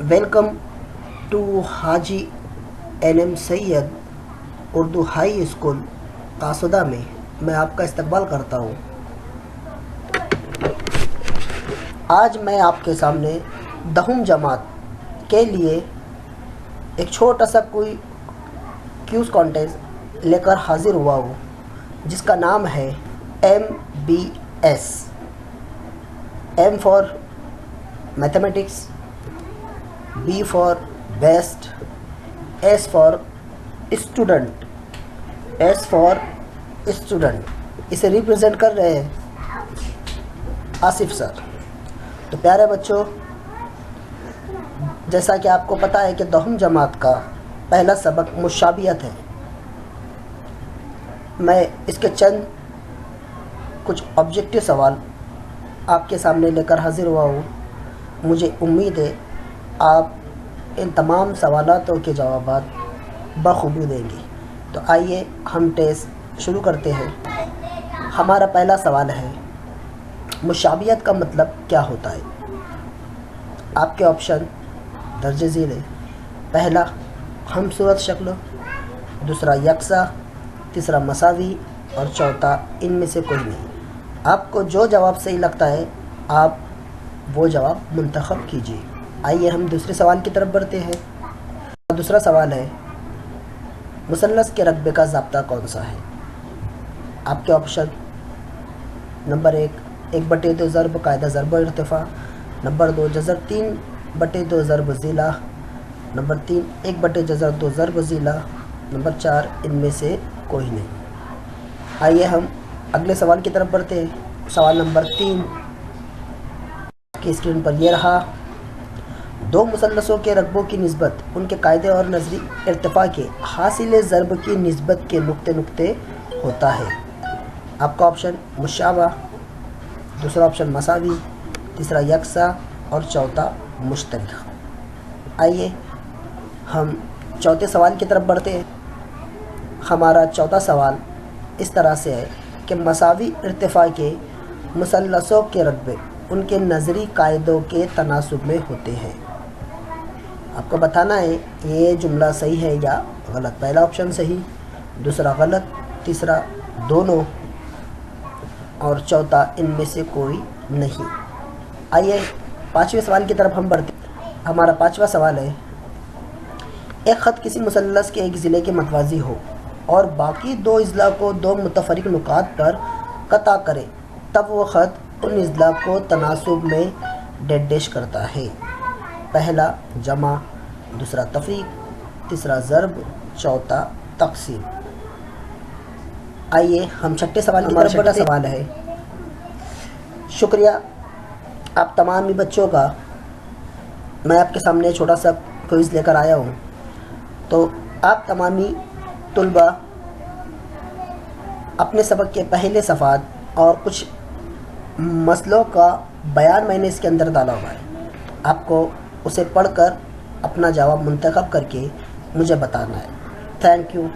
Welcome to Haji NM Syed Urdu high school قاصدہ میں آپ کا استقبال کرتا ہوں۔ آج میں آپ کے سامنے 10ویں جماعت کے لیے ایک چھوٹا سا کوئی کیوز کانٹیسٹ لے کر حاضر ہوا ہوں، جس کا نام ہے MBS۔ M for mathematics, B for best, S for student, S for student. اسے ریپرزینٹ کر رہے ہیں آصف سر۔ تو پیارے بچوں، جیسا کہ آپ کو پتہ ہے کہ 10ویں جماعت کا پہلا سبق مشابہت ہے۔ میں اس کے چند کچھ آبجیکٹیو سوال آپ کے سامنے لے کر حاضر ہوا ہوں۔ مجھے امید ہے آپ ان تمام سوالاتوں کے جوابات بخوبی دیں گے۔ تو آئیے ہم ٹیسٹ شروع کرتے ہیں۔ ہمارا پہلا سوال ہے، مشابہت کا مطلب کیا ہوتا ہے؟ آپ کے آپشن درج ذیل ہے۔ پہلا، ہم صورت شکل، دوسرا یکساں، تیسرا مساوی، اور چوتھا ان میں سے کوئی نہیں۔ آپ کو جو جواب صحیح لگتا ہے آپ وہ جواب منتخب کیجیے۔ آئیے ہم دوسرے سوال کی طرف بڑھتے ہیں۔ دوسرا سوال ہے، مثلث کے رقبے کا ضابطہ کون سا ہے؟ آپ کے آپشن نمبر 1/2 ضرب قاعدہ ضرب و ارتفاع، نمبر 2 جذر 3/2 ضرب ضلع، نمبر 3 1/2 ضرب ضلع، نمبر 4 ان میں سے کوئی نہیں۔ آئیے ہم اگلے سوال کی طرف بڑھتے ہیں۔ سوال نمبر 3 کی اسکرین پر یہ رہا، دو مثلثوں کے رقبوں کی نسبت ان کے قاعدے اور نظری ارتفاع کے حاصل ضرب کی نسبت کے نقطے ہوتا ہے۔ آپ کا آپشن مشابہ، دوسرا آپشن مساوی، تیسرا یکساں اور چوتھا مشترک۔ آئیے ہم چوتھے سوال کی طرف بڑھتے ہیں۔ ہمارا چوتھا سوال اس طرح سے ہے کہ مساوی ارتفاع کے مثلثوں کے رقبے ان کے نظری قاعدوں کے تناسب میں ہوتے ہیں۔ آپ کو بتانا ہے یہ جملہ صحیح ہے یا غلط۔ پہلا آپشن صحیح، دوسرا غلط، تیسرا دونوں، اور چوتھا ان میں سے کوئی نہیں۔ آئیے پانچویں سوال کی طرف ہم بڑھتے ہیں۔ ہمارا پانچواں سوال ہے، ایک خط کسی مثلث کے ایک ضلع کے متوازی ہو اور باقی دو اضلاع کو دو متفرق نقاط پر قطع کرے، تب وہ خط ان اضلاع کو تناسب میں ڈیش کرتا ہے۔ پہلا جمع، دوسرا تفریق، تیسرا ضرب، چوتھا تقسیم۔ آئیے ہم چھٹے سوال کی طرف بڑھتے ہیں۔ سوال ہے، شکریہ آپ تمام ہی بچوں کا، میں آپ کے سامنے چھوٹا سا کوئز لے کر آیا ہوں۔ تو آپ تمامی طلباء اپنے سبق کے پہلے صفحات اور کچھ مسئلوں کا بیان میں نے اس کے اندر ڈالا ہوا ہے، آپ کو اسے پڑھ کر اپنا جواب منتخب کر کے مجھے بتانا ہے۔ Thank you.